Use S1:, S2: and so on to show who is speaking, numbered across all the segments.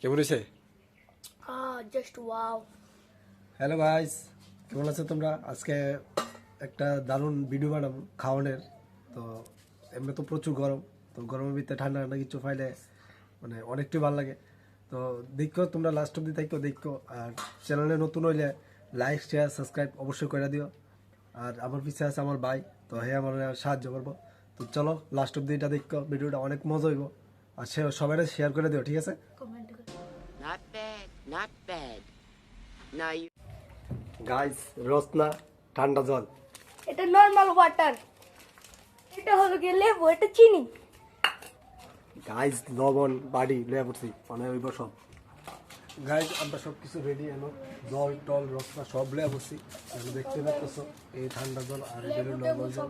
S1: কেমন হয়েছে?
S2: Just wow.
S1: Hello guys, কেমন আছো তোমরা? আজকে একটা দারুণ ভিডিও বানাবো খাওয়ানোর। তো এমনি তো প্রচুর গরম, তো গরমের ভিতরে ঠান্ডা ঠান্ডা কিছু পাইলে মানে অনেকটাই ভালো লাগে। তো দেখো তোমরা লাস্ট অব্দি দেখো। আর চ্যানেলে নতুন হইলে লাইক শেয়ার সাবস্ক্রাইব অবশ্যই করে দিও। আর আমার পিছিয়ে আছে আমার ভাই, তো হে আমার সাহায্য করবো। তো চলো লাস্ট অব্দি এটা দেখো, ভিডিওটা অনেক মজা হইব। আর সবাই শেয়ার করে দিও, ঠিক আছে?
S2: কমেন্ট করে।
S3: Not bad, not bad. Now you.
S1: Guys, Rasna ঠান্ডা জল।
S2: এটা নরমাল ওয়াটার, এটা হলো গিয়ে লেবু, এটা চিনি।
S1: গাইজ লবণ বাড়ি লয়ে পড়ছি মানে ওই সব। গাইজ আমরা সব কিছু রেডি এলো, জল টল রসনা সব লয়ে পড়ছি। এগুলো দেখতে পাচ্ছ, এই ঠান্ডা জল আর এটা হলো নর্মাল জল,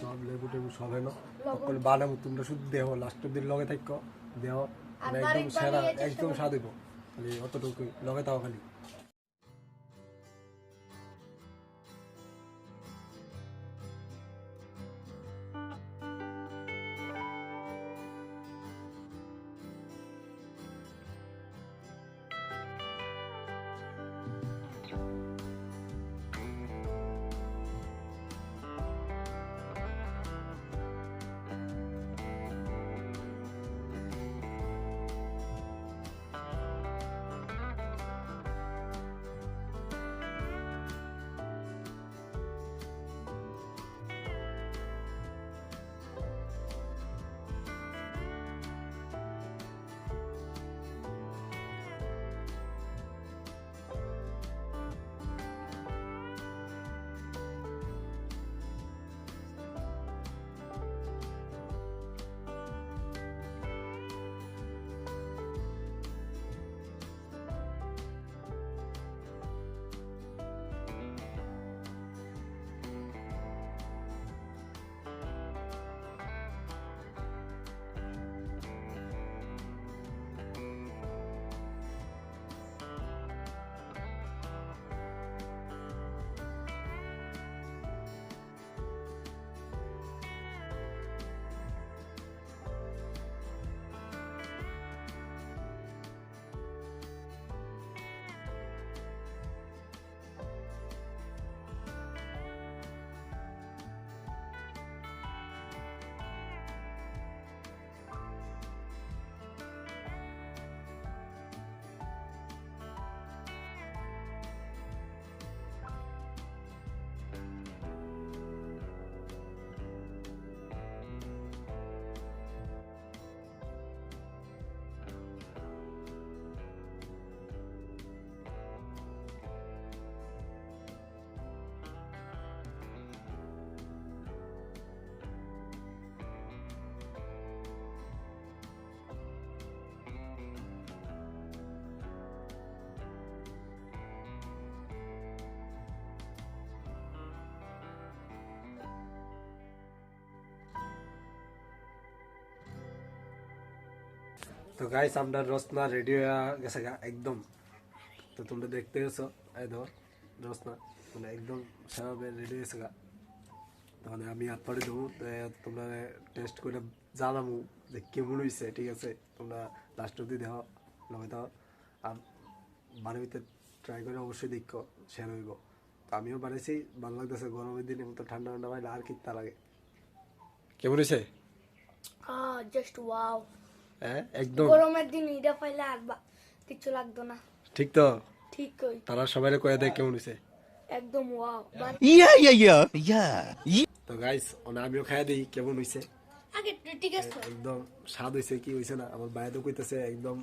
S1: সব লেবু টেবু সব এলো। সকল বানাবো, তোমরা শুধু দেহ লাস্টের দিন লগে থাকো, দেহ মানে একদম সেরা, একদম স্বাদ হইব। খালি অতটুকুই লগে তাও খালি। তো গাইস আমরা রসনা রেডি হয়ে গেছে একদম। তো তোমরা দেখতে গেছো, এই ধর রসনা মানে একদম সেভাবে রেডি হয়েছে গা। তাহলে আমি হাত পাড়ি দেবো, তোমরা টেস্ট করে জানাবো যে কেমন হয়েছে, ঠিক আছে? তোমরা লাস্ট অব্দি দেখো, লগে দাও। আর বাড়িতে ট্রাই করে অবশ্যই দেখো, শেয়ার হইব। তো আমিও বানিয়েছি, ভালো লাগতেছে। গরমের দিনে মতো ঠান্ডা ঠান্ডা পাইলে আর কিত্তা লাগে। কেমন হয়েছে?
S2: Just wow.
S1: হ্যাঁ একদম।
S2: গরমের দিন এটা পাইলে আর কিছু লাগতো না।
S1: ঠিক তো?
S2: ঠিক কই।
S1: তারা সবাই কয়ে দেয় কেমন হয়েছে।
S2: একদম ওয়াও।
S1: তো গাইস আমিও খাই দিই কেমন হয়েছে।
S2: আগে ঠিক আছে।
S1: একদম স্বাদ হয়েছে কি হয়েছে না, আমার বাইরে তো কইতেছে একদম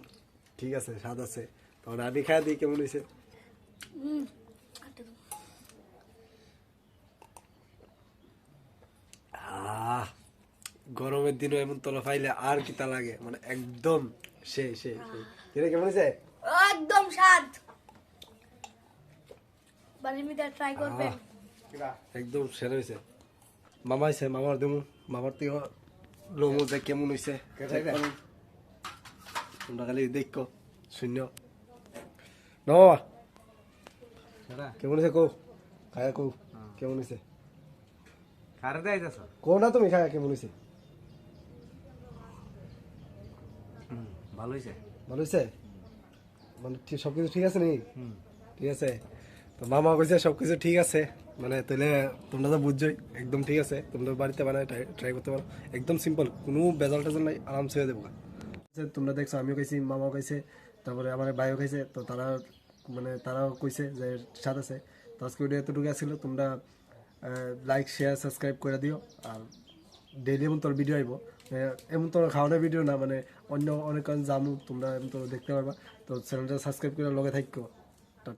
S1: ঠিক আছে, স্বাদ আছে। তখন আমি খাই দিই কেমন হয়েছে। গরমের দিনও এমন তলা পাইলে আর কি তা লাগে, মানে একদম সেই সেই সেই। কেমন হয়েছে?
S2: একদম স্বাদ। বাড়ির মধ্যে ট্রাই করবেন।
S1: একদম সেরা হয়েছে। মামা হয়েছে, মামার দেবো, মামার থেকে লোমো যে কেমন হয়েছে তোমরা খালি দেখো শূন্য ন কেমন হয়েছে কো খায়া কো কেমন হয়েছে
S4: খারে দেয় যাস
S1: কো না তুমি খায়া কেমন হয়েছে?
S4: ভালো হয়েছে।
S1: ভালো হয়েছে? মানে সব কিছু ঠিক আছে নাকি? ঠিক আছে, তো মামা কইছে সব কিছু ঠিক আছে, মানে তাহলে তোমরা তো বুঝছোই একদম ঠিক আছে, তোমরা বাড়িতে বানায় ট্রাই করতে পারো, একদম সিম্পল, কোনো বেজাল টেজাল নাই, আরামসে হয়ে দেবো। তোমরা দেখছো আমিও খাইছি, মামাও খাইছে, তারপরে আমার ভাইও খাইছে, তো তারা মানে তারাও কইছে যে স্বাদ আছে। তো আজকে ভিডিও এতটুকু ছিল, তোমরা লাইক শেয়ার সাবস্ক্রাইব করে দিও। আর ডেইলি এমন তোর ভিডিও আইব, এমন তোর খাওয়ানোর ভিডিও না, মানে অন্য অনেক জামু তোমরা এমন তোর দেখতে পারবা। তো চ্যানেলটা সাবস্ক্রাইব করে লগে থাকো।